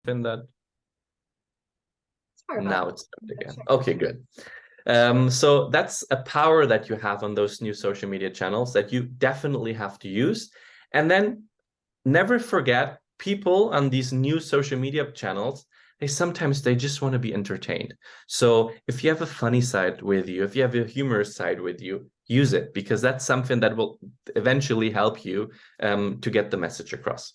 something that Sorry about now that. it's stopped again. Okay, good. So that's a power that you have on those new social media channels that you definitely have to use. And then never forget, people on these new social media channels, they just want to be entertained. So if you have a funny side with you, if you have a humorous side with you, use it, because that's something that will eventually help you to get the message across.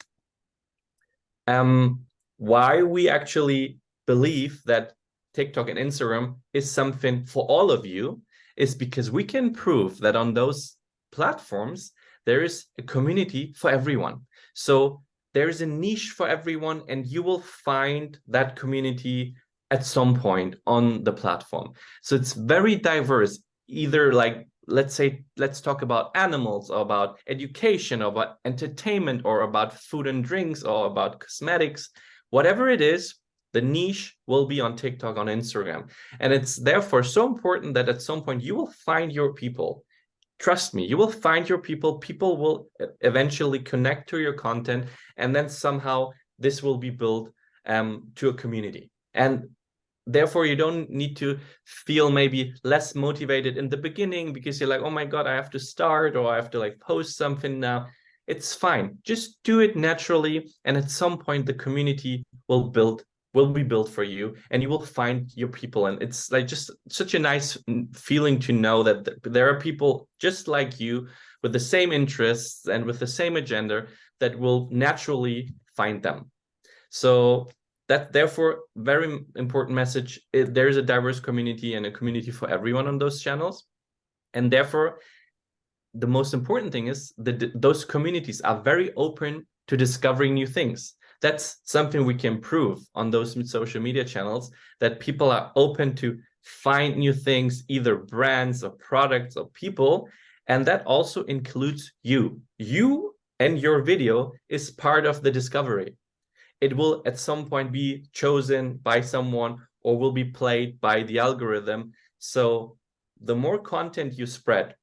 Why we actually believe that TikTok and Instagram is something for all of you is because we can prove that on those platforms, there is a community for everyone. So there is a niche for everyone, and you will find that community at some point on the platform. So it's very diverse, either like, let's talk about animals, or about education, or about entertainment, or about food and drinks, or about cosmetics, whatever it is, the niche will be on TikTok, on Instagram. And it's therefore so important that at some point you will find your people. Trust me, you will find your people. People will eventually connect to your content, and then somehow this will be built to a community. And therefore, you don't need to feel maybe less motivated in the beginning because you're like, oh my God, I have to start, or I have to like post something now. It's fine. Just do it naturally. And at some point, the community will be built for you, and you will find your people. And it's like just such a nice feeling to know that there are people just like you with the same interests and with the same agenda that will naturally find them. So that, therefore, very important message. There is a diverse community and a community for everyone on those channels. And therefore, the most important thing is that those communities are very open to discovering new things. That's something we can prove on those social media channels, that people are open to find new things, either brands or products or people. And that also includes you. You and your video is part of the discovery. It will at some point be chosen by someone or will be played by the algorithm. So the more content you spread,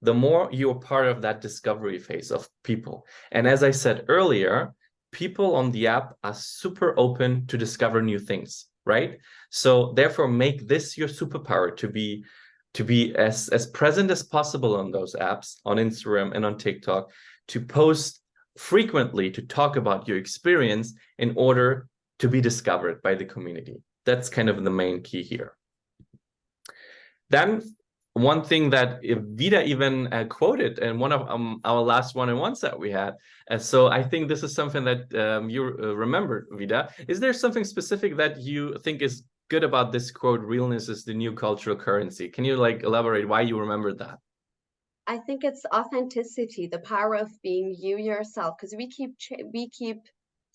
the more you're part of that discovery phase of people. And as I said earlier, people on the app are super open to discover new things, right? So therefore, make this your superpower to be as present as possible on those apps, on Instagram and on TikTok, to post frequently, to talk about your experience in order to be discovered by the community. That's kind of the main key here. Then one thing that Vida even quoted in one of our last one-on-ones that we had. So I think this is something that you remembered, Vida. Is there something specific that you think is good about this quote, realness is the new cultural currency? Can you like elaborate why you remembered that? I think it's authenticity, the power of being you yourself, because we keep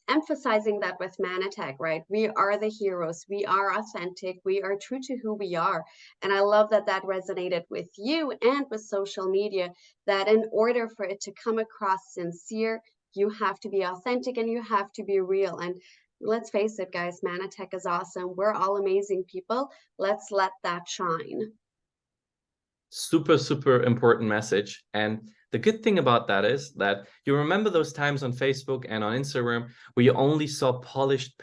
emphasizing that with Manatech, right? We are the heroes. We are authentic. We are true to who we are. And I love that that resonated with you and with social media, that in order for it to come across sincere, you have to be authentic and you have to be real. And let's face it, guys, Manatech is awesome. We're all amazing people. Let's let that shine. Super, super important message. And the good thing about that is that you remember those times on Facebook and on Instagram where you only saw polished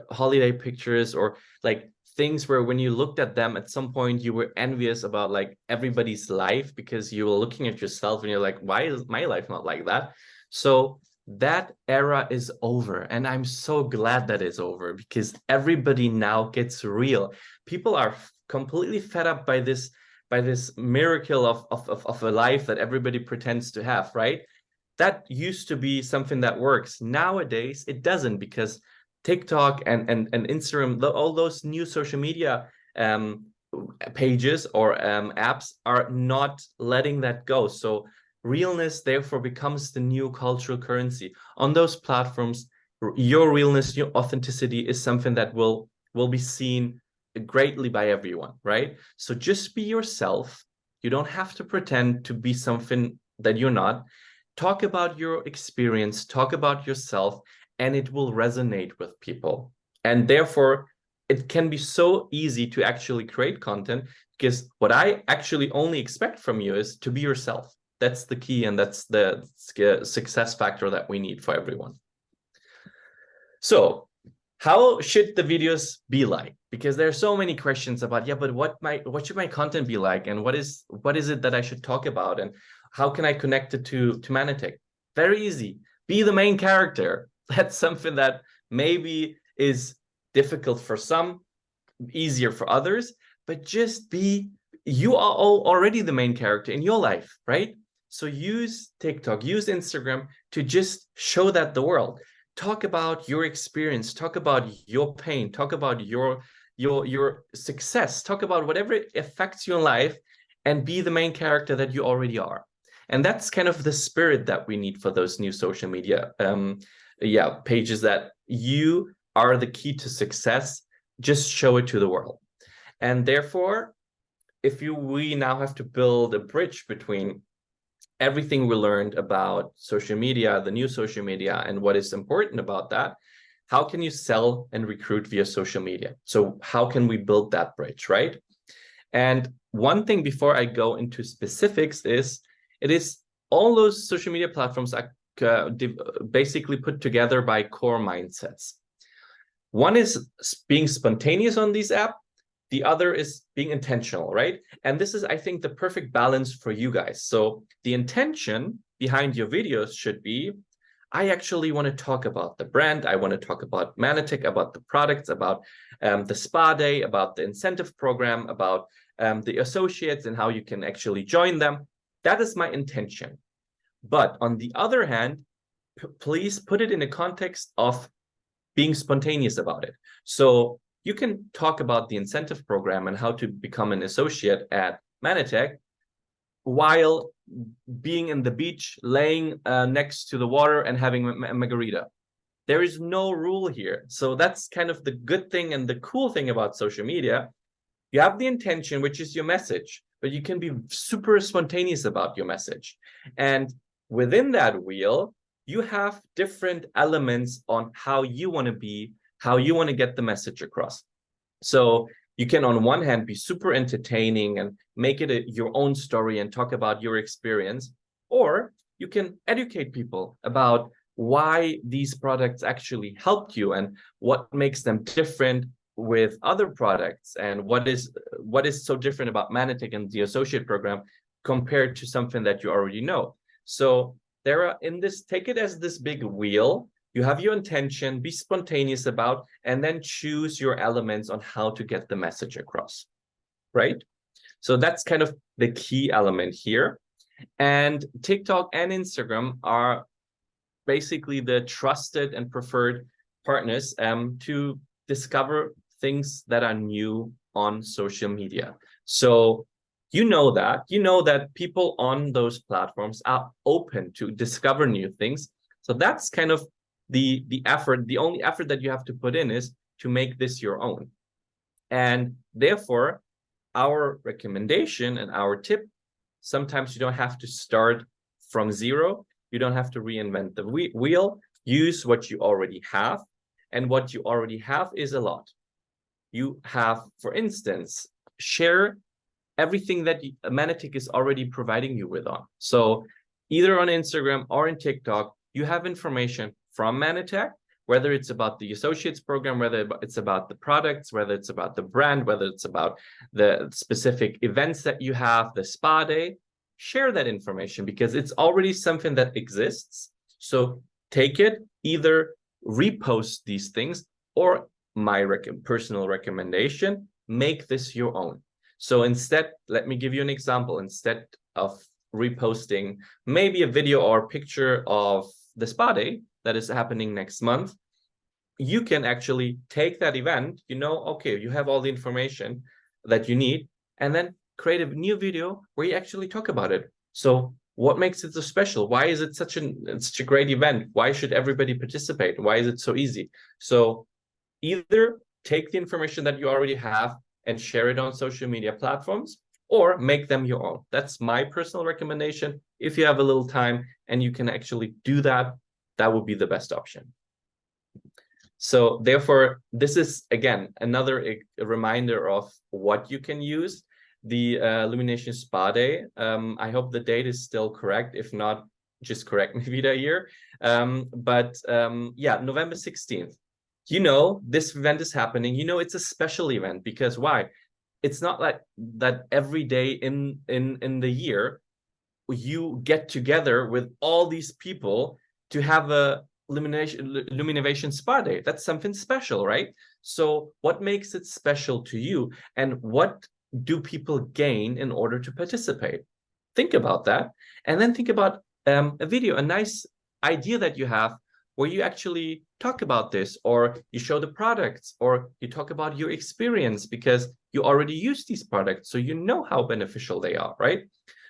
holiday pictures, or like things where when you looked at them at some point you were envious about like everybody's life because you were looking at yourself and you're like, why is my life not like that? So that era is over, and I'm so glad that it's over, because everybody now gets real. People are completely fed up by this miracle of a life that everybody pretends to have, right? That used to be something that works. Nowadays, it doesn't, because TikTok and Instagram, all those new social media pages or apps are not letting that go. So realness, therefore, becomes the new cultural currency. On those platforms, your realness, your authenticity is something that will be seen greatly by everyone, right? So just be yourself. You don't have to pretend to be something that you're not. Talk about your experience, talk about yourself, and it will resonate with people. And therefore, it can be so easy to actually create content, because what I actually only expect from you is to be yourself. That's the key, and that's the success factor that we need for everyone. So how should the videos be like? Because there are so many questions about, yeah, but what should my content be like, and what is it that I should talk about, and how can I connect it to Manytech? Very easy. Be the main character. That's something that maybe is difficult for some, easier for others, but just be, you are already the main character in your life, right? So use TikTok, use Instagram to just show that the world. Talk about your experience, talk about your pain, talk about your success, talk about whatever affects your life, and be the main character that you already are. And that's kind of the spirit that we need for those new social media pages, that you are the key to success. Just show it to the world. And therefore, if we now have to build a bridge between everything we learned about social media, the new social media, and what is important about that, how can you sell and recruit via social media? So how can we build that bridge, right? And one thing before I go into specifics is, it is all those social media platforms are basically put together by core mindsets. One is being spontaneous on these apps. The other is being intentional, right? And this is, I think, the perfect balance for you guys. So the intention behind your videos should be, I actually want to talk about the brand. I want to talk about Manytech, about the products, about the spa day, about the incentive program, about the associates and how you can actually join them. That is my intention. But on the other hand, please put it in a context of being spontaneous about it. So you can talk about the incentive program and how to become an associate at Manytech while being in the beach, laying next to the water and having a margarita. There is no rule here. So that's kind of the good thing and the cool thing about social media. You have the intention, which is your message, but you can be super spontaneous about your message. And within that wheel, you have different elements on how you want to be, how you want to get the message across. So you can, on one hand, be super entertaining and make it your own story and talk about your experience, or you can educate people about why these products actually helped you and what makes them different with other products, and what is so different about Manytech and the associate program compared to something that you already know. So there are, in this, take it as this big wheel. You have your intention, be spontaneous about, and then choose your elements on how to get the message across, right? So that's kind of the key element here. And TikTok and Instagram are basically the trusted and preferred partners to discover things that are new on social media. So you know that people on those platforms are open to discover new things. So that's kind of the effort. The only effort that you have to put in is to make this your own. And therefore, our recommendation and our tip, sometimes you don't have to start from zero. You don't have to reinvent the wheel. Use what you already have. And what you already have is a lot. You have, for instance, share everything that Manytech is already providing you with on. So either on Instagram or in TikTok, you have information from Manytech, whether it's about the associates program, whether it's about the products, whether it's about the brand, whether it's about the specific events that you have, the spa day. Share that information because it's already something that exists. So take it, either repost these things, or my personal recommendation, make this your own. So instead, let me give you an example. Instead of reposting maybe a video or picture of the spa day that is happening next month, you can actually take that event, okay, you have all the information that you need, and then create a new video where you actually talk about it. So what makes it so special? Why is it such a great event? Why should everybody participate? Why is it so easy? So either take the information that you already have and share it on social media platforms, or make them your own. That's my personal recommendation. If you have a little time and you can actually do that, that would be the best option. So therefore, this is, again, another reminder of what you can use. The Illumination Spa Day. I hope the date is still correct. If not, just correct me, Vida, here. Yeah, November 16th. you know, this event is happening, you know, it's a special event because why? It's not like that every day in the year you get together with all these people to have a Lumination Spa Day. That's something special, right? So what makes it special to you, and what do people gain in order to participate? Think about that, and then think about a video, a nice idea that you have where you actually talk about this, or you show the products, or you talk about your experience because you already use these products, so you know how beneficial they are, right?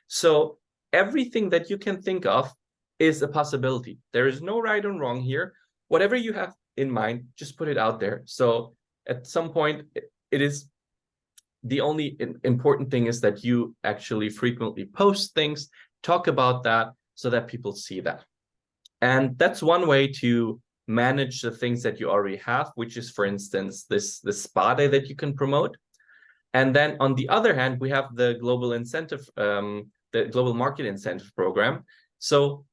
So everything that you can think of is a possibility. There is no right and wrong here. Whatever you have in mind, just put it out there. So at some point, it is the only important thing is that you actually frequently post things, talk about that so that people see that. And that's one way to manage the things that you already have, which is, for instance, this spa day that you can promote. And then on the other hand, we have the global incentive, the global market incentive program. So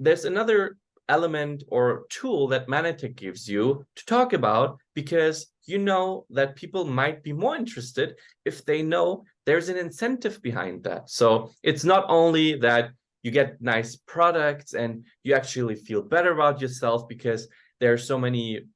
there's another element or tool that Manytech gives you to talk about, because you know that people might be more interested if they know there's an incentive behind that. So it's not only that you get nice products and you actually feel better about yourself because there are so many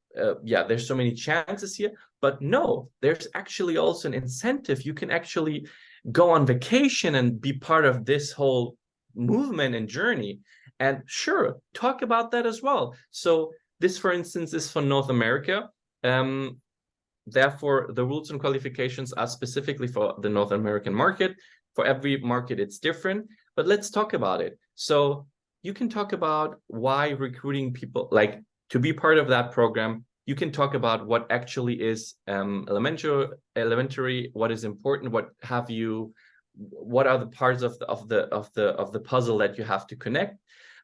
there's so many chances here, but no, there's actually also an incentive. You can actually go on vacation and be part of this whole movement and journey, and sure, talk about that as well. So this, for instance, is for North America. Therefore, the rules and qualifications are specifically for the North American market. For every market, it's different, but let's talk about it. So you can talk about why recruiting people, like to be part of that program. You can talk about what actually is elementary, what is important, what are the parts of the puzzle that you have to connect.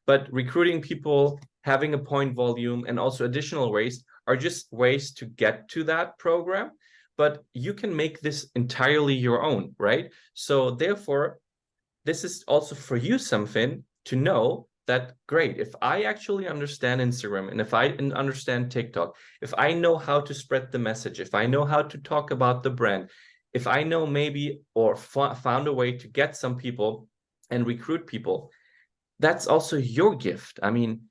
But recruiting people, having a point volume, and also additional ways are just ways to get to that program. But you can make this entirely your own, right? So therefore, this is also for you something to know that, great, if I actually understand Instagram, and if I understand TikTok, if I know how to spread the message, if I know how to talk about the brand, if I know maybe or found a way to get some people and recruit people, that's also your gift. I mean,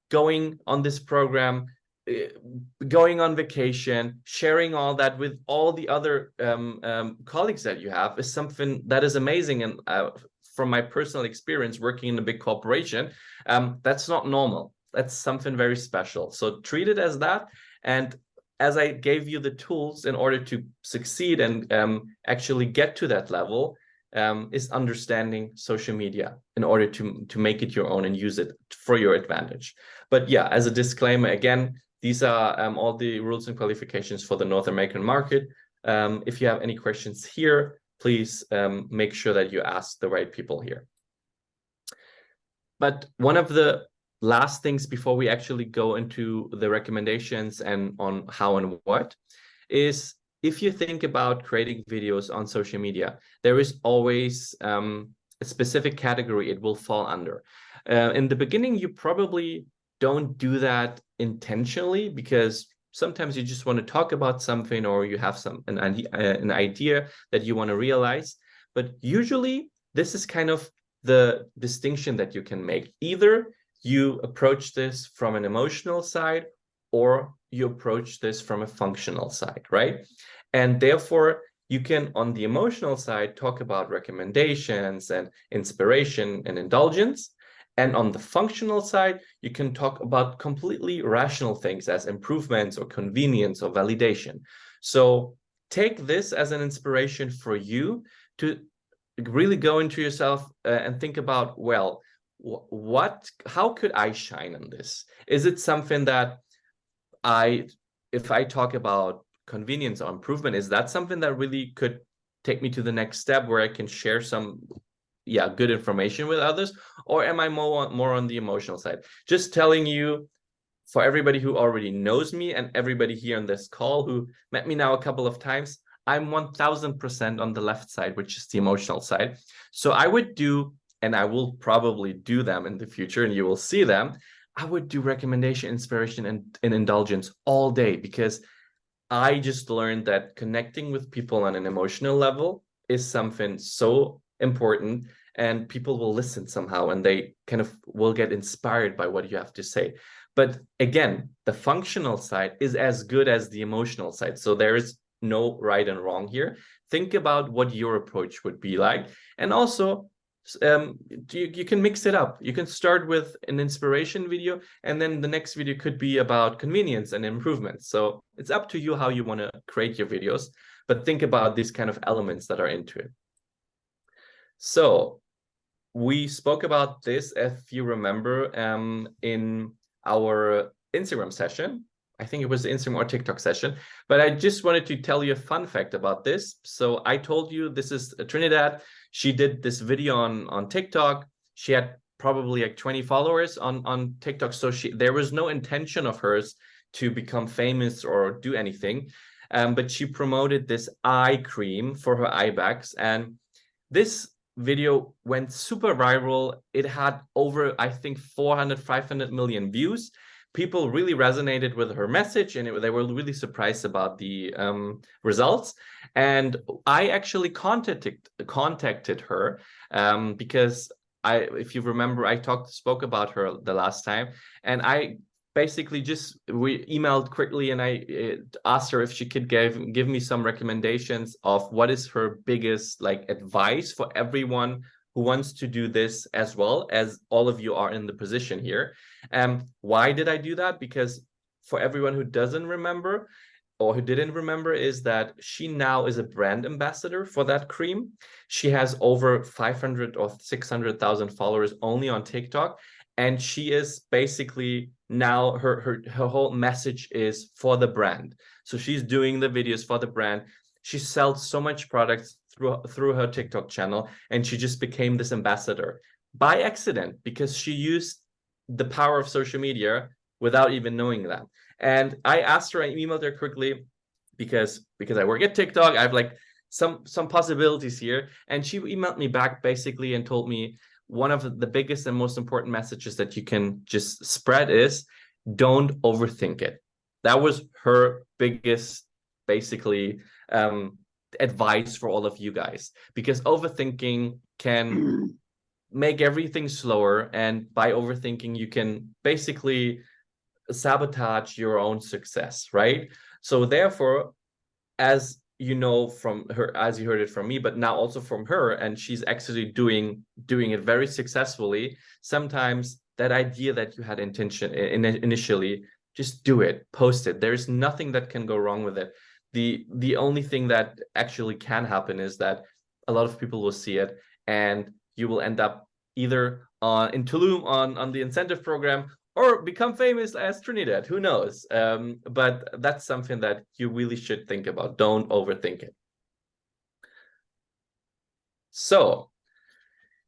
going on this program, going on vacation, sharing all that with all the other colleagues that you have is something that is amazing. And from my personal experience working in a big corporation, that's not normal. That's something very special. So treat it as that. And as I gave you the tools in order to succeed and actually get to that level, is understanding social media in order to make it your own and use it for your advantage. But yeah, as a disclaimer, again, these are all the rules and qualifications for the North American market. If you have any questions here, please make sure that you ask the right people here. But one of the last things before we actually go into the recommendations and on how and what is, if you think about creating videos on social media, there is always a specific category it will fall under. In the beginning, you probably don't do that intentionally, because sometimes you just want to talk about something, or you have an idea that you want to realize. But usually, this is kind of the distinction that you can make. Either you approach this from an emotional side, or you approach this from a functional side, right? And therefore, you can, on the emotional side, talk about recommendations and inspiration and indulgence. And on the functional side, you can talk about completely rational things as improvements or convenience or validation. So take this as an inspiration for you to really go into yourself and think about, well, how could I shine on this? Is it something that if I talk about convenience or improvement, is that something that really could take me to the next step where I can share some good information with others? Or am I more on the emotional side? Just telling you, for everybody who already knows me and everybody here on this call who met me now a couple of times, I'm 1000% on the left side, which is the emotional side. So I would do, and I will probably do them in the future, and you will see them, I would do recommendation, inspiration, and indulgence all day, because I just learned that connecting with people on an emotional level is something so important, and people will listen somehow and they kind of will get inspired by what you have to say. But again, the functional side is as good as the emotional side. So there is no right and wrong here. Think about what your approach would be like. And also, you can mix it up. You can start with an inspiration video, and then the next video could be about convenience and improvements. So it's up to you how you want to create your videos, but think about these kind of elements that are into it. So we spoke about this, if you remember, in our Instagram session. I think it was the Instagram or TikTok session, but I just wanted to tell you a fun fact about this. So I told you this is Trinidad. She did this video on TikTok. She had probably like 20 followers on TikTok. So there was no intention of hers to become famous or do anything. But she promoted this eye cream for her eye bags. And this video went super viral. It had over, I think, 400, 500 million views. People really resonated with her message, and they were really surprised about the results. And I actually contacted her because if you remember, I spoke about her the last time, and I basically we emailed quickly, and I asked her if she could give me some recommendations of what is her biggest advice for everyone who wants to do this, as well as all of you are in the position here. Why did I do that? Because for everyone who doesn't remember or who didn't remember, is that she now is a brand ambassador for that cream. She has over 500 or 600,000 followers only on TikTok. And she is basically now her whole message is for the brand. So she's doing the videos for the brand. She sells so much products through her TikTok channel, and she just became this ambassador by accident, because she used the power of social media without even knowing that. And I asked her, I emailed her quickly, because I work at TikTok, I have some possibilities here. And she emailed me back basically and told me one of the biggest and most important messages that you can just spread is don't overthink it. That was her biggest basically advice for all of you guys, because overthinking can make everything slower, and by overthinking you can basically sabotage your own success, right? So therefore, as you know from her, as you heard it from me, but now also from her, and she's actually doing it very successfully, sometimes that idea that you had intention initially, just do it, post it. There's nothing that can go wrong with it. The only thing that actually can happen is that a lot of people will see it, and you will end up either in Tulum on the incentive program, or become famous as Trinidad. Who knows? But that's something that you really should think about. Don't overthink it. So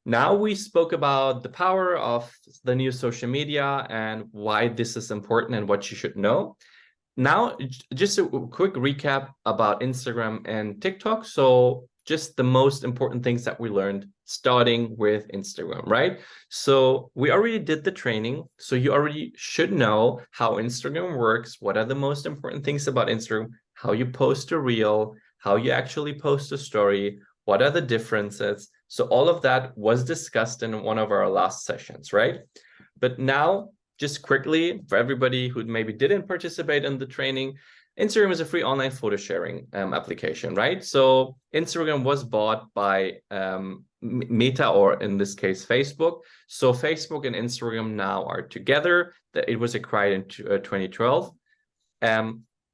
now we spoke about the power of the new social media and why this is important and what you should know. Now, just a quick recap about Instagram and TikTok. So just the most important things that we learned starting with Instagram, right? So we already did the training. So you already should know how Instagram works. What are the most important things about Instagram? How you post a reel, how you actually post a story, what are the differences? So all of that was discussed in one of our last sessions, right? But now, just quickly, for everybody who maybe didn't participate in the training, Instagram is a free online photo sharing application, right? So Instagram was bought by Meta, or in this case, Facebook. So Facebook and Instagram now are together. It was acquired in 2012.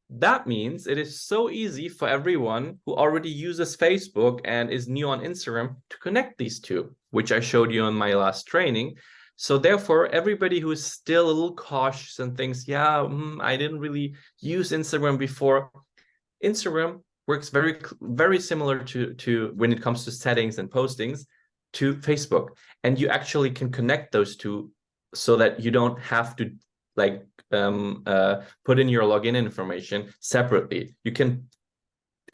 That means it is so easy for everyone who already uses Facebook and is new on Instagram to connect these two, which I showed you in my last training. So therefore, everybody who is still a little cautious and thinks, yeah, I didn't really use Instagram before. Instagram works very, very similar to when it comes to settings and postings to Facebook. And you actually can connect those two so that you don't have to put in your login information separately. You can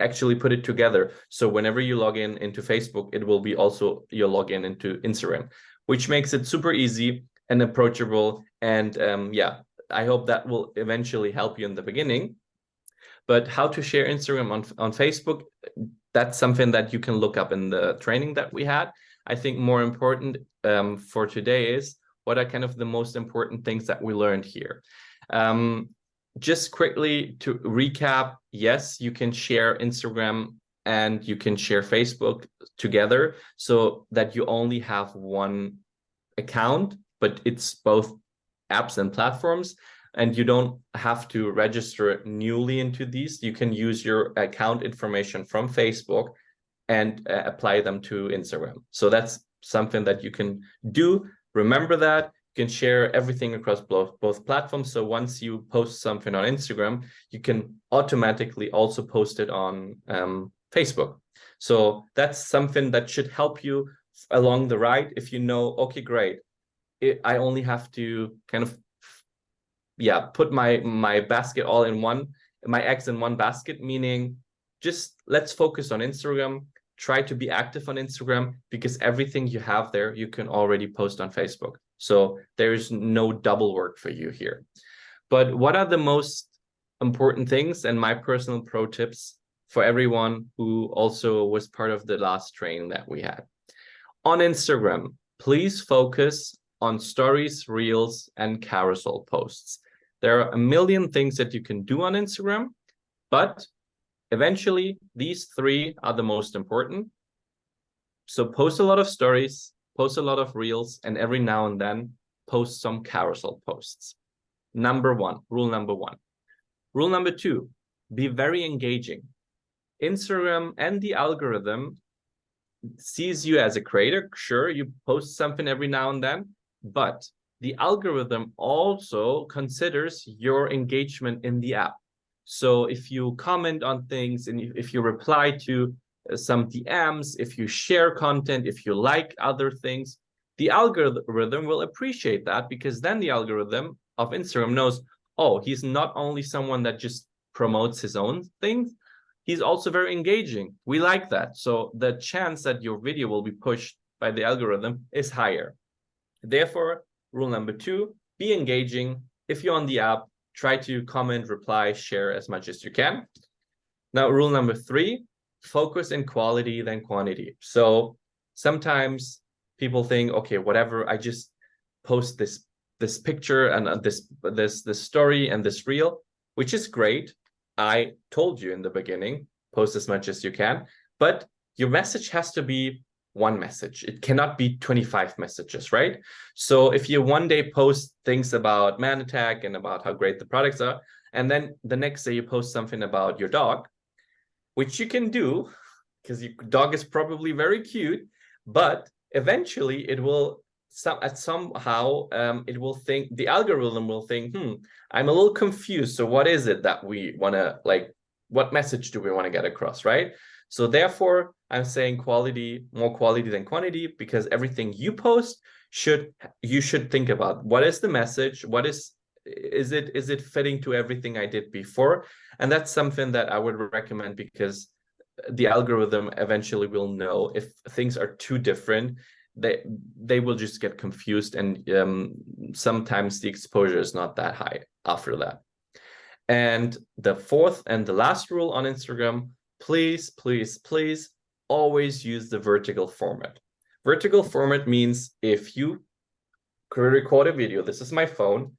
actually put it together. So whenever you log in into Facebook, it will be also your login into Instagram, which makes it super easy and approachable And yeah, I hope that will eventually help you in the beginning. But how to share Instagram on Facebook, that's something that you can look up in the training that we had. I think more important for today is what are kind of the most important things that we learned here. Just quickly to recap, yes, you can share Instagram and you can share Facebook together so that you only have one account, but it's both apps and platforms, and you don't have to register newly into these. You can use your account information from Facebook and apply them to Instagram. So that's something that you can do. Remember that. You can share everything across both platforms. So once you post something on Instagram, you can automatically also post it on Facebook. So that's something that should help you along the ride. If you know, okay, great, I only have to kind of, yeah, put my basket all in one, my eggs in one basket, meaning just let's focus on Instagram, try to be active on Instagram, because everything you have there, you can already post on Facebook. So there is no double work for you here. But what are the most important things and my personal pro tips for everyone who also was part of the last training that we had? On Instagram, please focus on stories, reels, and carousel posts. There are a million things that you can do on Instagram, but eventually these three are the most important. So post a lot of stories, post a lot of reels, and every now and then post some carousel posts. Rule number one. Rule number two, be very engaging. Instagram and the algorithm sees you as a creator. Sure, you post something every now and then, but the algorithm also considers your engagement in the app. So if you comment on things and if you reply to some DMs, if you share content, if you like other things, the algorithm will appreciate that, because then the algorithm of Instagram knows, oh, he's not only someone that just promotes his own things, he's also very engaging. We like that. So the chance that your video will be pushed by the algorithm is higher. Therefore, rule number two, be engaging. If you're on the app, try to comment, reply, share as much as you can. Now, rule number three, focus in quality than quantity. So sometimes people think, okay, whatever, I just post this picture and this story and this reel, which is great. I told you in the beginning, post as much as you can, but your message has to be one message. It cannot be 25 messages, right? So if you one day post things about Manatech and about how great the products are, and then the next day you post something about your dog, which you can do because your dog is probably very cute, but eventually it will somehow it will think, the algorithm will think, I'm a little confused. So what is it that we want to, like, what message do we want to get across, right? So therefore, I'm saying quality, more quality than quantity, because everything you post you should think about, what is the message? What is it fitting to everything I did before? And that's something that I would recommend, because the algorithm eventually will know if things are too different. They will just get confused, and sometimes the exposure is not that high after that. And the fourth and the last rule on Instagram, please, please, please always use the vertical format. Vertical format means if you record a video, this is my phone,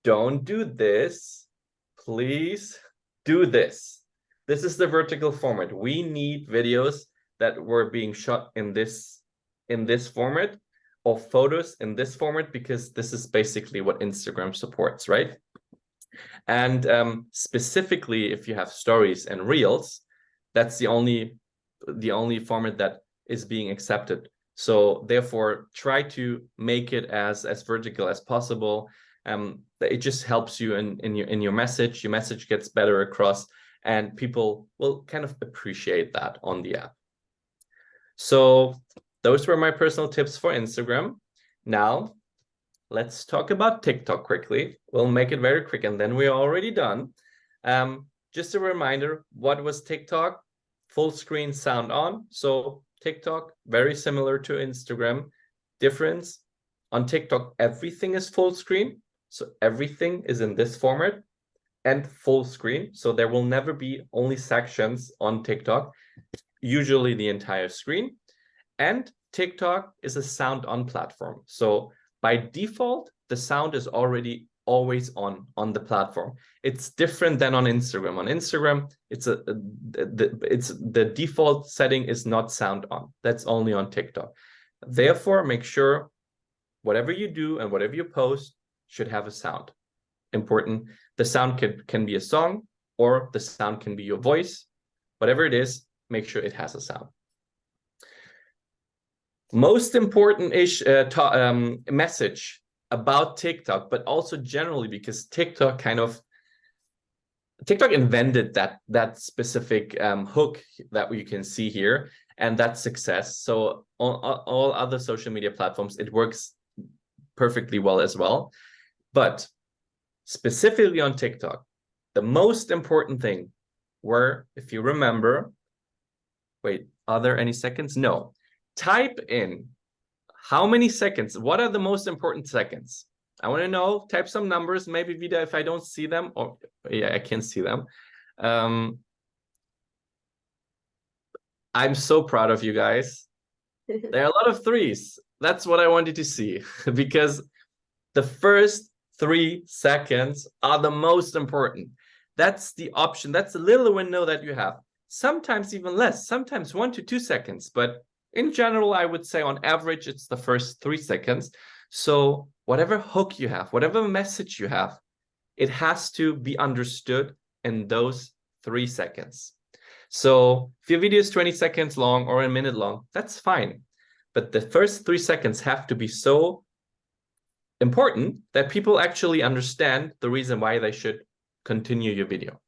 don't do this, please do this. This is the vertical format. We need videos that were being shot in this format, or photos in this format, because this is basically what Instagram supports, right? And specifically, if you have stories and reels, that's the only format that is being accepted. So therefore, try to make it as vertical as possible. It just helps you in your message. Your message gets better across, and people will kind of appreciate that on the app. So those were my personal tips for Instagram. Now, let's talk about TikTok quickly. We'll make it very quick, and then we're already done. Just a reminder, what was TikTok? Full screen, sound on. So TikTok, very similar to Instagram. Difference, on TikTok, everything is full screen. So everything is in this format and full screen. So there will never be only sections on TikTok, usually the entire screen. And TikTok is a sound on platform. So by default, the sound is already always on the platform. It's different than on Instagram. On Instagram, it's the default setting is not sound on. That's only on TikTok. Therefore, make sure whatever you do and whatever you post should have a sound. Important. The sound can be a song, or the sound can be your voice. Whatever it is, make sure it has a sound. Most important message about TikTok, but also generally, because TikTok invented that specific hook that we can see here, and that's success. So on all other social media platforms, it works perfectly well as well. But specifically on TikTok, the most important thing were, if you remember, wait, are there any seconds? No. Type in how many seconds, what are the most important seconds? I want to know, type some numbers, maybe Vida, if I don't see them, or yeah, I can see them. I'm so proud of you guys. There are a lot of threes. That's what I wanted to see, because the first 3 seconds are the most important. That's the option. That's a little window that you have. Sometimes even less, sometimes 1 to 2 seconds. But in general, I would say on average, it's the first 3 seconds. So whatever hook you have, whatever message you have, it has to be understood in those 3 seconds. So if your video is 20 seconds long or a minute long, that's fine. But the first 3 seconds have to be so important that people actually understand the reason why they should continue your video.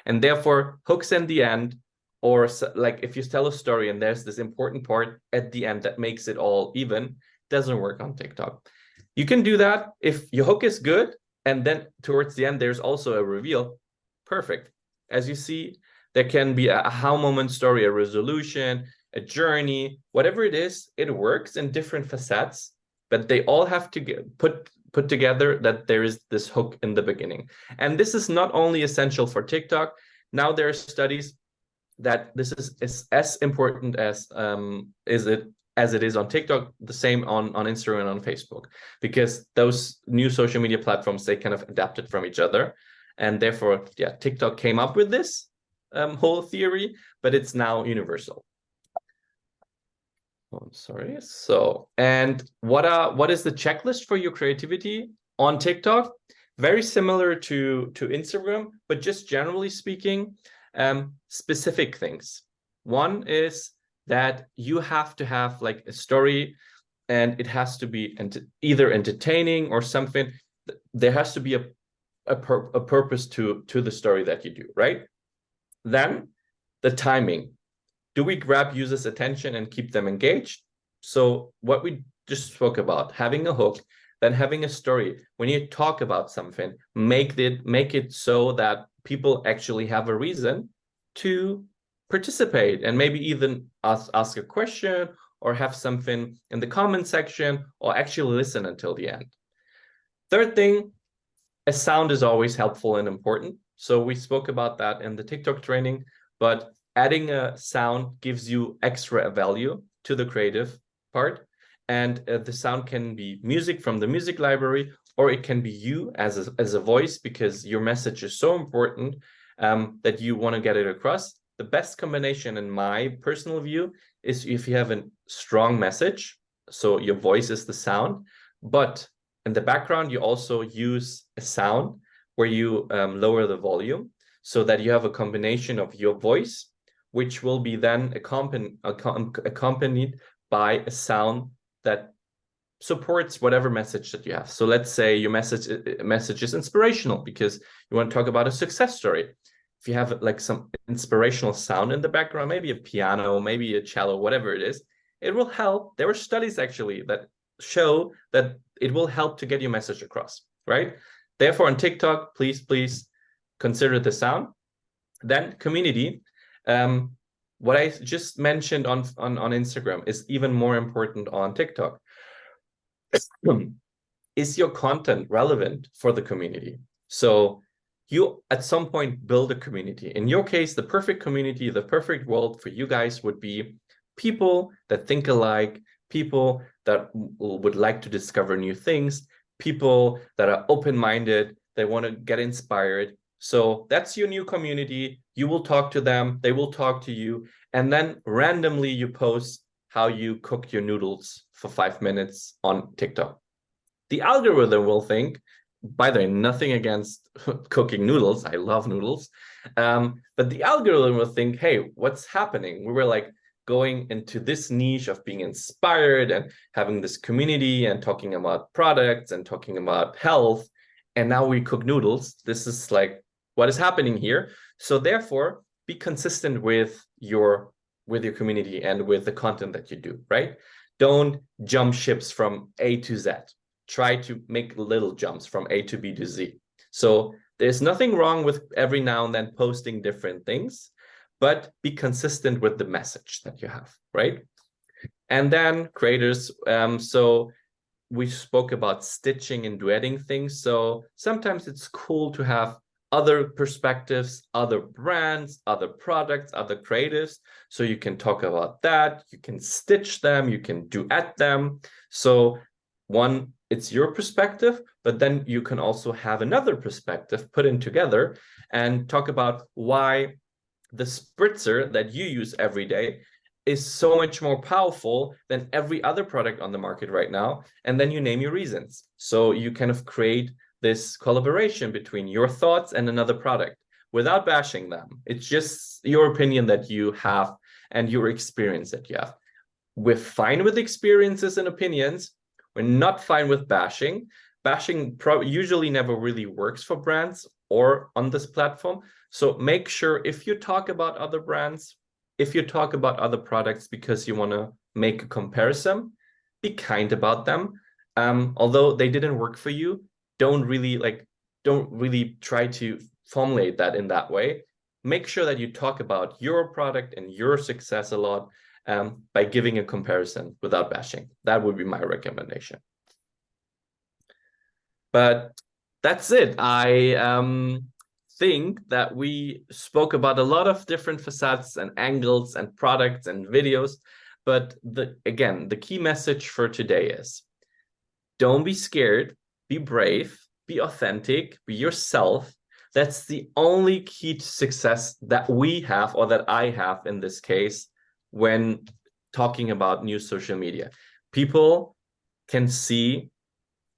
And therefore, hooks in the end, or like if you tell a story and there's this important part at the end that makes it all even, doesn't work on TikTok. You can do that if your hook is good, and then towards the end, there's also a reveal. Perfect. As you see, there can be a aha moment story, a resolution, a journey, whatever it is, it works in different facets, but they all have to get put together that there is this hook in the beginning. And this is not only essential for TikTok. Now there are studies that this is as important as it is on TikTok, the same on Instagram and on Facebook, because those new social media platforms, they kind of adapted from each other. And therefore, yeah, TikTok came up with this whole theory, but it's now universal. Oh, I'm sorry. So, and what is the checklist for your creativity on TikTok? Very similar to Instagram, but just generally speaking, specific things. One is that you have to have like a story, and it has to be either entertaining or something. There has to be a purpose to the story that you do, right? Then the timing. Do we grab users' attention and keep them engaged? So what we just spoke about, having a hook, then having a story. When you talk about something, make it so that people actually have a reason to participate, and maybe even ask a question or have something in the comment section, or actually listen until the end. Third thing, a sound is always helpful and important. So we spoke about that in the TikTok training, but adding a sound gives you extra value to the creative part. And the sound can be music from the music library, or it can be you as a voice, because your message is so important that you want to get it across. The best combination, in my personal view, is if you have a strong message, so your voice is the sound, but in the background, you also use a sound where you lower the volume, so that you have a combination of your voice, which will be then accompanied by a sound that supports whatever message that you have. So let's say your message is inspirational because you want to talk about a success story. If you have like some inspirational sound in the background, maybe a piano, maybe a cello, whatever it is, it will help. There were studies actually that show that it will help to get your message across, right? Therefore, on TikTok, please consider the sound. Then community. What I just mentioned on Instagram is even more important on TikTok. is your content relevant for the community? So you at some point build a community. In your case, the perfect community, the perfect world for you guys would be people that think alike, people that would like to discover new things, people that are open-minded, they want to get inspired. So that's your new community. You will talk to them, they will talk to you, and then randomly you post how you cook your noodles for 5 minutes on TikTok. The algorithm will think, by the way, nothing against cooking noodles. I love noodles. But the algorithm will think, hey, what's happening? We were like going into this niche of being inspired and having this community and talking about products and talking about health. And now we cook noodles. This is like, what is happening here? So therefore, be consistent with your community and with the content that you do, right? Don't jump ships from A to Z. Try to make little jumps from A to B to Z. So there's nothing wrong with every now and then posting different things, but be consistent with the message that you have, right? And then creators, so we spoke about stitching and duetting things. So sometimes it's cool to have other perspectives, other brands, other products, other creatives. So you can talk about that, you can stitch them, you can duet them. So one, it's your perspective, but then you can also have another perspective put in together and talk about why the spritzer that you use every day is so much more powerful than every other product on the market right now. And then you name your reasons. So you kind of create this collaboration between your thoughts and another product without bashing them. It's just your opinion that you have and your experience that you have. We're fine with experiences and opinions. We're not fine with bashing. Bashing usually never really works for brands or on this platform. So make sure if you talk about other brands, if you talk about other products because you want to make a comparison, be kind about them. Although they didn't work for you, don't really try to formulate that in that way. Make sure that you talk about your product and your success a lot by giving a comparison without bashing. That would be my recommendation. But that's it. I think that we spoke about a lot of different facets and angles and products and videos. But again, the key message for today is don't be scared, be brave, be authentic, be yourself. That's the only key to success that we have, or that I have in this case, when talking about new social media. People can see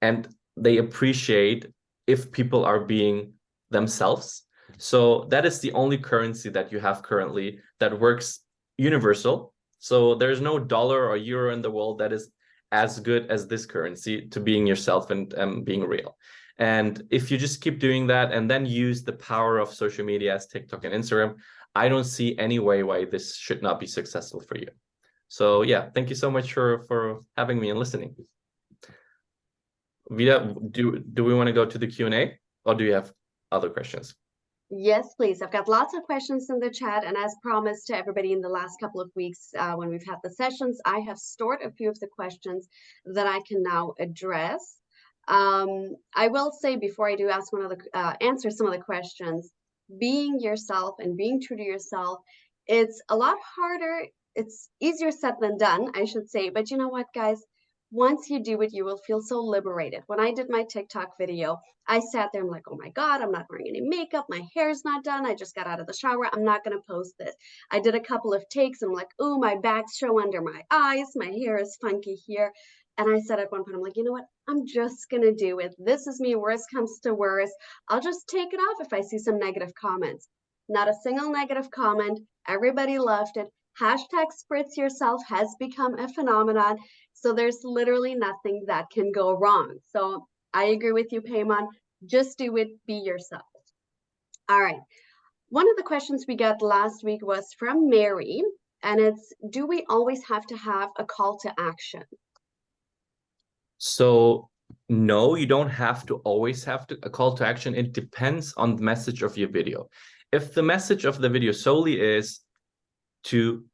and they appreciate if people are being themselves. So that is the only currency that you have currently that works universal. So there's no dollar or euro in the world that is as good as this currency to being yourself and being real. And if you just keep doing that and then use the power of social media as TikTok and Instagram, I don't see any way why this should not be successful for you. So yeah, thank you so much for having me and listening. Vida, do we want to go to the Q&A, or do you have other questions? Yes, please. I've got lots of questions in the chat, and as promised to everybody in the last couple of weeks when we've had the sessions, I have stored a few of the questions that I can now address. I will say before I do answer some of the questions, being yourself and being true to yourself, it's a lot harder. It's easier said than done, I should say. But you know what, guys? Once you do it, you will feel so liberated. When I did my TikTok video, I sat there, I'm like, oh my God, I'm not wearing any makeup. My hair's not done. I just got out of the shower. I'm not going to post this. I did a couple of takes and I'm like, oh, my bags show under my eyes. My hair is funky here. And I said at one point, I'm like, you know what? I'm just going to do it. This is me. Worst comes to worst. I'll just take it off if I see some negative comments. Not a single negative comment. Everybody loved it. Hashtag spritz yourself has become a phenomenon. So there's literally nothing that can go wrong. So I agree with you, Payman. Just do it. Be yourself. All right. One of the questions we got last week was from Mary, and it's, do we always have to have a call to action? So no, you don't have to always have a call to action. It depends on the message of your video. If the message of the video solely is to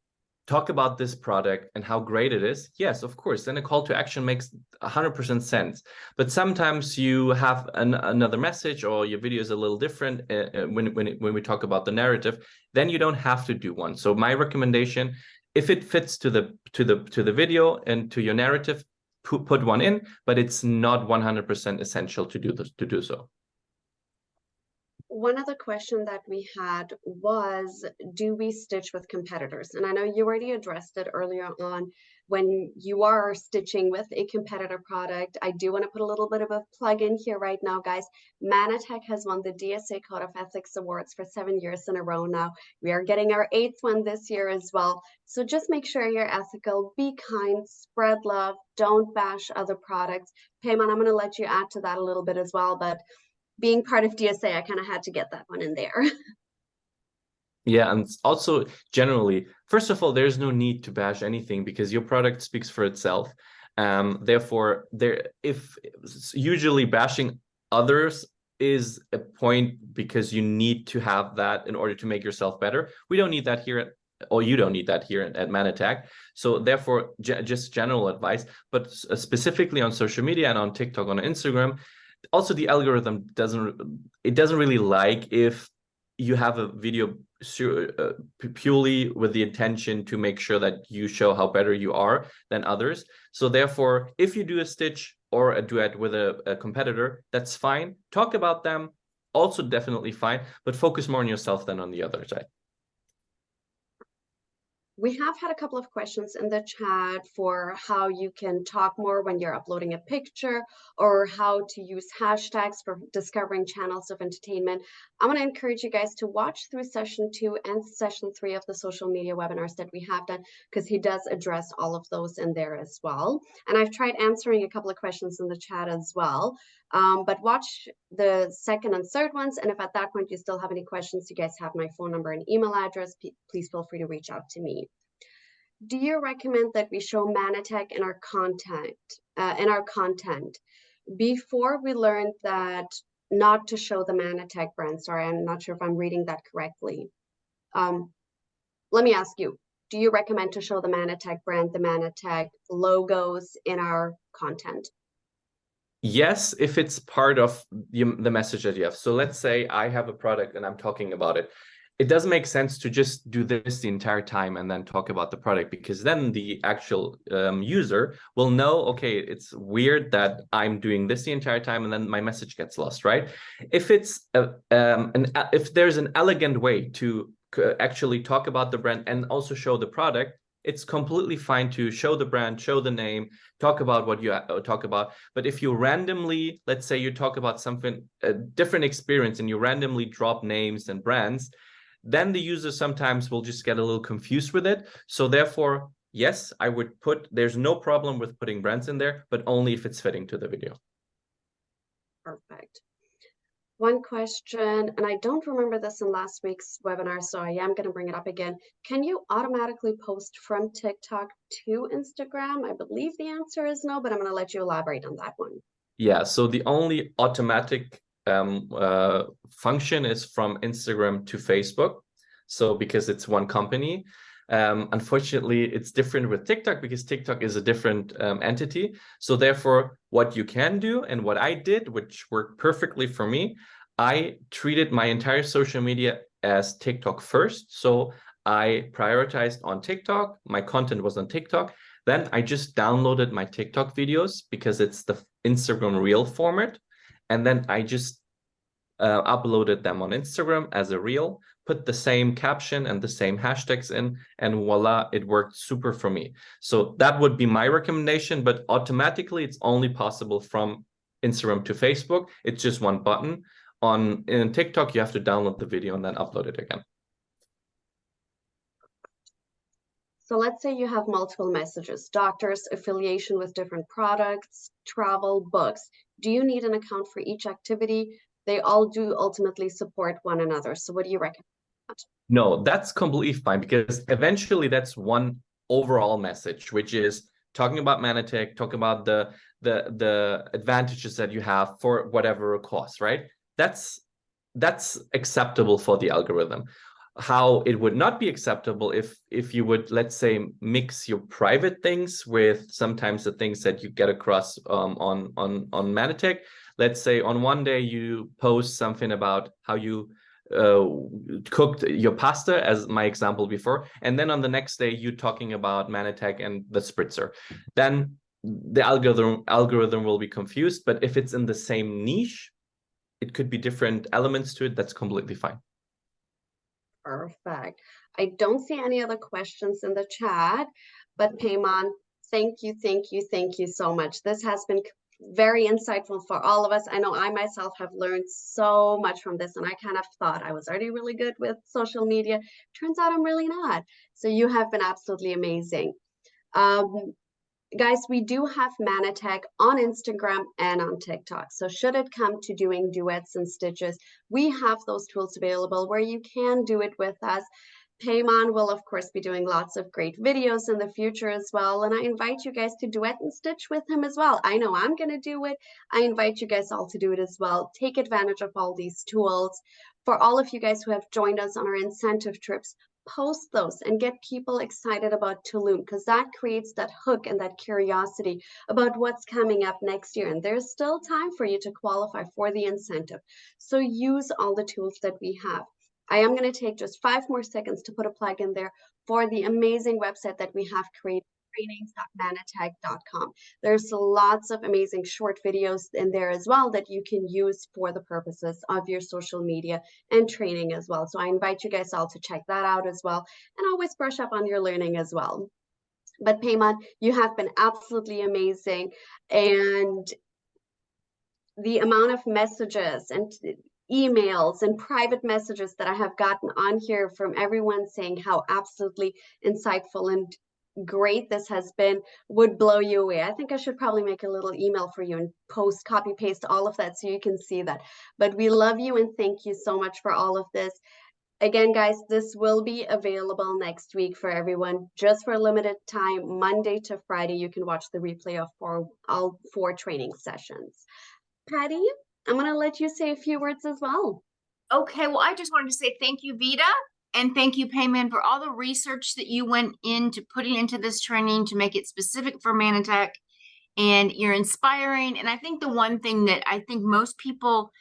talk about this product and how great it is, yes, of course, then a call to action makes 100% sense. But sometimes you have another message, or your video is a little different when we talk about the narrative, then you don't have to do one. So my recommendation, if it fits to the video and to your narrative, put one in, but it's not 100% essential to do so. One other question that we had was, do we stitch with competitors? And I know you already addressed it earlier on. When you are stitching with a competitor product, I do want to put a little bit of a plug in here right now, guys. Mannatech has won the DSA Code of Ethics Awards for 7 years in a row now. We are getting our 8th one this year as well. So just make sure you're ethical, be kind, spread love, don't bash other products. Payman, I'm going to let you add to that a little bit as well, but being part of DSA, I kind of had to get that one in there. Yeah, and also generally, first of all, there's no need to bash anything because your product speaks for itself. Therefore, if usually bashing others is a point because you need to have that in order to make yourself better. We don't need that here or you don't need that here at Mannatech. So therefore, just general advice, but specifically on social media and on TikTok, on Instagram, also the algorithm doesn't really like if you have a video purely with the intention to make sure that you show how better you are than others. So therefore, if you do a stitch or a duet with a competitor, that's fine. Talk about them, also definitely fine, but focus more on yourself than on the other side. We have had a couple of questions in the chat for how you can talk more when you're uploading a picture, or how to use hashtags for discovering channels of entertainment. I want to encourage you guys to watch through session 2 and session 3 of the social media webinars that we have done, because he does address all of those in there as well. And I've tried answering a couple of questions in the chat as well. But watch the second and third ones, and if at that point you still have any questions, you guys have my phone number and email address. Please feel free to reach out to me. Do you recommend that we show Mannatech in our content? Before we learned that not to show the Mannatech brand. Sorry, I'm not sure if I'm reading that correctly. Let me ask you, do you recommend to show the Mannatech brand, the Mannatech logos in our content? Yes, if it's part of the message that you have. So let's say I have a product and I'm talking about it. It doesn't make sense to just do this the entire time and then talk about the product, because then the actual user will know, okay, it's weird that I'm doing this the entire time and then my message gets lost, right? If it's if there's an elegant way to actually talk about the brand and also show the product, it's completely fine to show the brand, show the name, talk about what you talk about. But if you randomly, let's say you talk about something, a different experience, and you randomly drop names and brands, then the user sometimes will just get a little confused with it. So therefore, yes, I would there's no problem with putting brands in there, but only if it's fitting to the video. Perfect. One question, and I don't remember this in last week's webinar, so I am going to bring it up again. Can you automatically post from TikTok to Instagram? I believe the answer is no, but I'm going to let you elaborate on that one. Yeah, so the only automatic function is from Instagram to Facebook. So because it's one company. Unfortunately, it's different with TikTok because TikTok is a different entity. So therefore, what you can do and what I did, which worked perfectly for me, I treated my entire social media as TikTok first. So I prioritized on TikTok. My content was on TikTok. Then I just downloaded my TikTok videos because it's the Instagram Reel format. And then I just uploaded them on Instagram as a reel, put the same caption and the same hashtags in, and voila, it worked super for me. So that would be my recommendation, but automatically it's only possible from Instagram to Facebook. It's just one button. In TikTok, you have to download the video and then upload it again. So let's say you have multiple messages, doctors, affiliation with different products, travel, books. Do you need an account for each activity? They all do ultimately support one another. So what do you recommend? No, that's completely fine, because eventually that's one overall message, which is talking about Mannatech, talking about the advantages that you have for whatever cost, right? That's acceptable for the algorithm. how it would not be acceptable if you would, let's say, mix your private things with sometimes the things that you get across on Manitech. Let's say on one day you post something about how you cooked your pasta, as my example before, and then on the next day you're talking about Manitech and the spritzer. Then the algorithm will be confused. But if it's in the same niche, it could be different elements to it. That's completely fine. Perfect. I don't see any other questions in the chat, but Payman, thank you so much. This has been very insightful for all of us. I know I myself have learned so much from this, and I kind of thought I was already really good with social media. Turns out I'm really not. So you have been absolutely amazing. Guys, we do have Manitech on Instagram and on TikTok. So should it come to doing duets and stitches, we have those tools available where you can do it with us. Payman will, of course, be doing lots of great videos in the future as well. And I invite you guys to duet and stitch with him as well. I know I'm going to do it. I invite you guys all to do it as well. Take advantage of all these tools. For all of you guys who have joined us on our incentive trips, post those and get people excited about Tulum, because that creates that hook and that curiosity about what's coming up next year. And there's still time for you to qualify for the incentive. So use all the tools that we have. I am going to take just 5 more seconds to put a plug in there for the amazing website that we have created, trainings.manitech.com. There's lots of amazing short videos in there as well that you can use for the purposes of your social media and training as well. So I invite you guys all to check that out as well, and always brush up on your learning as well. But Payman, you have been absolutely amazing. And the amount of messages and emails and private messages that I have gotten on here from everyone saying how absolutely insightful and great this has been would blow you away. I think I should probably make a little email for you and copy paste all of that so you can see that. But we love you and thank you so much for all of this. Again, guys, this will be available next week for everyone, just for a limited time, Monday to Friday. You can watch the replay of all 4 training sessions. Patty, I'm going to let you say a few words as well. Okay, well, I just wanted to say thank you, Vida. And thank you, Payman, for all the research that you went into putting into this training to make it specific for Manitech. And you're inspiring. And I think the one thing that I think most people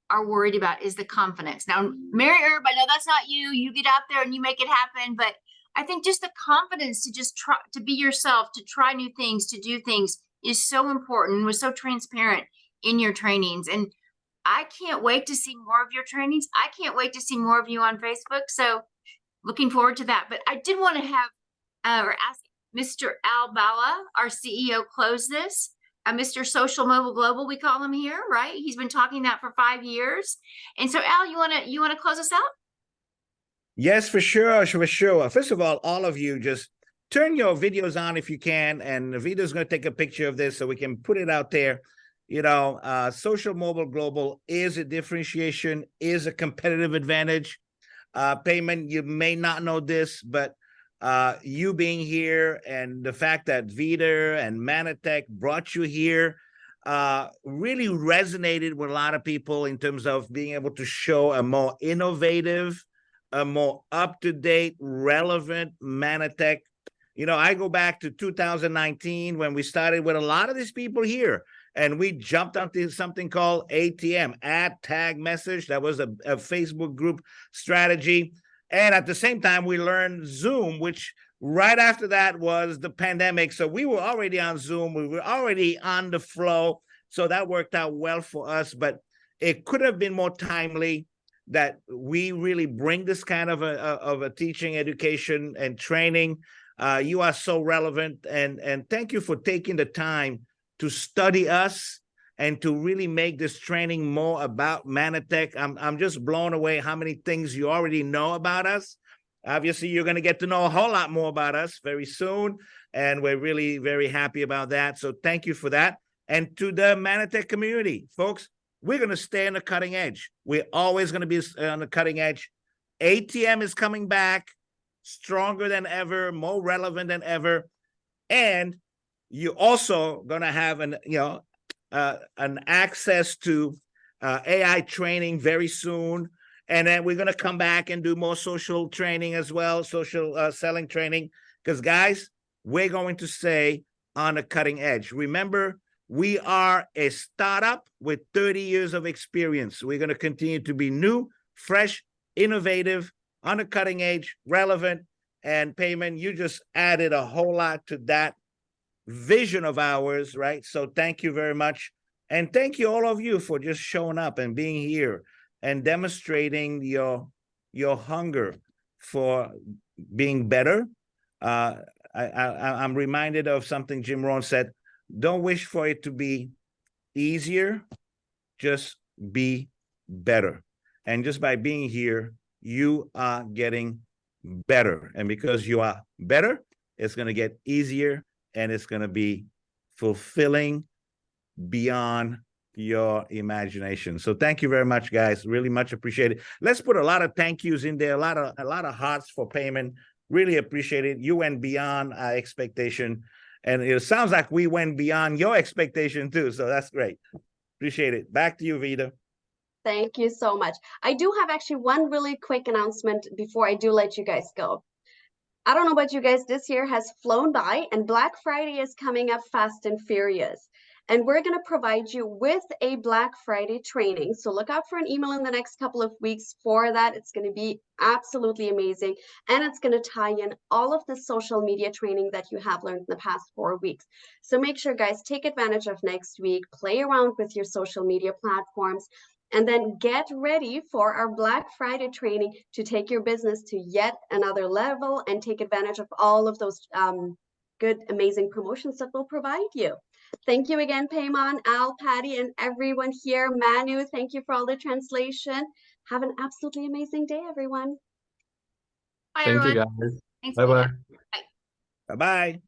are worried about is the confidence. Now, Mary Herb, I know that's not you. You get out there and you make it happen. But I think just the confidence to just try to be yourself, to try new things, to do things is so important, was so transparent in your trainings. And I can't wait to see more of your trainings. I can't wait to see more of you on Facebook. So looking forward to that. But I did want to have or ask Mr. Al Bala, our CEO, close this. Mr. Social Mobile Global, we call him here, right? He's been talking that for 5 years. And so Al, you wanna close us out? Yes, for sure, for sure. First of all of you, just turn your videos on if you can, and the video's going to take a picture of this so we can put it out there. You know, Social Mobile Global is a differentiation, is a competitive advantage. Payman, you may not know this, but you being here and the fact that Vida and Manitech brought you here really resonated with a lot of people in terms of being able to show a more innovative, a more up-to-date, relevant Manitech. You know, I go back to 2019 when we started with a lot of these people here, and we jumped onto something called ATM, Add Tag Message. That was a Facebook group strategy. And at the same time, we learned Zoom, which right after that was the pandemic. So we were already on Zoom. We were already on the flow. So that worked out well for us. But it could have been more timely that we really bring this kind of a teaching, education, and training. You are so relevant. And thank you for taking the time to study us and to really make this training more about Manitech. I'm just blown away how many things you already know about us. Obviously, you're going to get to know a whole lot more about us very soon, and we're really very happy about that. So thank you for that. And to the Manitech community, folks, we're going to stay on the cutting edge. We're always going to be on the cutting edge. ATM is coming back stronger than ever, more relevant than ever. And you're also going to have an access to AI training very soon. And then we're going to come back and do more social training as well, social selling training. Because guys, we're going to stay on the cutting edge. Remember, we are a startup with 30 years of experience. We're going to continue to be new, fresh, innovative, on the cutting edge, relevant, and Payman, you just added a whole lot to that vision of ours, right? So thank you very much. And thank you all of you for just showing up and being here and demonstrating your hunger for being better. I'm reminded of something Jim Rohn said, don't wish for it to be easier, just be better. And just by being here, you are getting better. And because you are better, it's going to get easier and it's going to be fulfilling beyond your imagination. So thank you very much, guys. Really much appreciated. Let's put a lot of thank yous in there, a lot of hearts for Payman. Really appreciate it. You went beyond our expectation. And it sounds like we went beyond your expectation too. So that's great. Appreciate it. Back to you, Vida. Thank you so much. I do have actually one really quick announcement before I do let you guys go. I don't know about you guys, this year has flown by and Black Friday is coming up fast and furious. And we're going to provide you with a Black Friday training. So look out for an email in the next couple of weeks for that. It's going to be absolutely amazing. And it's going to tie in all of the social media training that you have learned in the past 4 weeks. So make sure, guys, take advantage of next week, play around with your social media platforms, and then get ready for our Black Friday training to take your business to yet another level and take advantage of all of those good, amazing promotions that we'll provide you. Thank you again, Payman, Al, Patty, and everyone here. Manu, thank you for all the translation. Have an absolutely amazing day, everyone. Bye, Thank you, everyone. guys. Thanks, Bye-bye. Vida. Bye. Bye-bye.